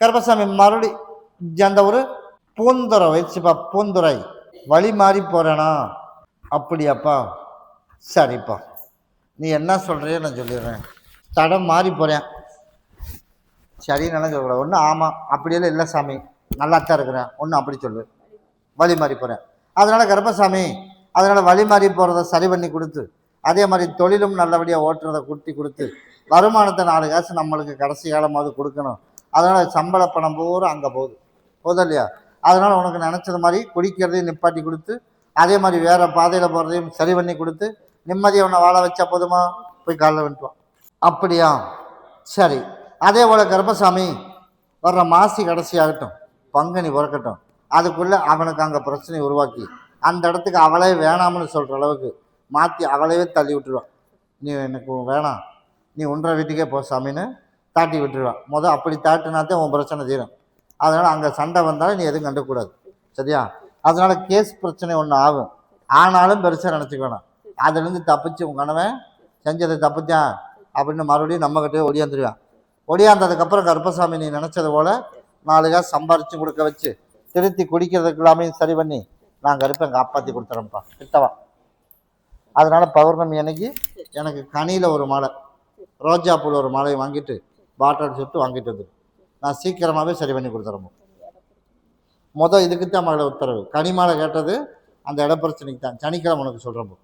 கருப்பசாமி மறுபடி அந்த ஒரு பூந்துறை வச்சுப்பா, பூந்துறை வழி மாறி போறேனா? அப்படியாப்பா, சரிப்பா, நீ என்ன சொல்றியோ நான் சொல்லிடுறேன். தடம் மாறி போறேன், சரின்னு சொல்லக்கூடாது. ஒன்று ஆமாம் அப்படியெல்லாம் இல்லை சாமி, நல்லாத்தான் இருக்கிறேன், ஒன்று அப்படி சொல்லு. வழி மாறி போகிறேன், அதனால கருப்பசாமி, அதனால வழி மாறி போகிறத சரி பண்ணி கொடுத்து, அதே மாதிரி தொழிலும் நல்லபடியாக ஓட்டுறதை கூட்டி கொடுத்து, வருமானத்தை 4 காசு நம்மளுக்கு கடைசி காலமாவது கொடுக்கணும். அதனால் சம்பள பணம் பூரா அங்கே போகுது இல்லையா? அதனால் உனக்கு நினச்சது மாதிரி குடிக்கிறதையும் நிப்பாட்டி கொடுத்து, அதே மாதிரி வேறு பாதையில் போகிறதையும் சரி பண்ணி கொடுத்து, நிம்மதியை உன்னை வாழ வச்சா போதுமா? போய் காலைல வந்துட்டுவான். அப்படியா, சரி. அதே போல் கருப்பசாமி, வர்ற மாசி கடைசி ஆகட்டும், பங்குனி பிறக்கட்டும், அதுக்குள்ளே அவனுக்கு அங்கே பிரச்சனை உருவாக்கி அந்த இடத்துக்கு அவளே வேணாம்னு சொல்கிற அளவுக்கு மாற்றி அவளையே தள்ளி விட்டுருவான். நீ எனக்கு வேணாம், நீ உன்ற வீட்டுக்கே போ சாமின்னு தாட்டி விட்டுருவான். அப்படி தாட்டினாத்தான் உன் பிரச்சனை தீரும். அதனால் அங்கே சண்டை வந்தாலும் நீ எதுவும் கண்டுக்கூடாது, சரியா? அதனால் கேஸ் பிரச்சனை ஒன்று ஆகும், ஆனாலும் பெருசாக நினச்சிக்க வேணாம். அதுலேருந்து தப்பிச்சு உன் கணவன் செஞ்சதை தப்புத்தான் அப்படின்னு மறுபடியும் நம்மக்கிட்டே ஒடியாந்துருவான். ஒடியாந்ததுக்கப்புறம் கருப்பசாமி நீ நினச்சது போல் 4 காசு சம்பாரித்து கொடுக்க வச்சு திருத்தி குடிக்கிறதுக்கு எல்லாமே சரி பண்ணி நான் கருப்பை காப்பாற்றி கொடுத்துறேன்ப்பா, கிட்டவா. அதனால பௌர்ணமி அன்னைக்கு எனக்கு கனியில் ஒரு மாலை, ரோஜா பூவில் ஒரு மாலையை வாங்கிட்டு பாட்டில் சுட்டு வாங்கிட்டு வந்து நான் சீக்கிரமாகவே சரி பண்ணி கொடுத்துறேன். இதுக்குத்தான் மகளை உத்தரவு. கனி மாலை கேட்டது அந்த இட பிரச்சனைக்கு தான். சனிக்கிழமை உனக்கு சொல்கிறேன்.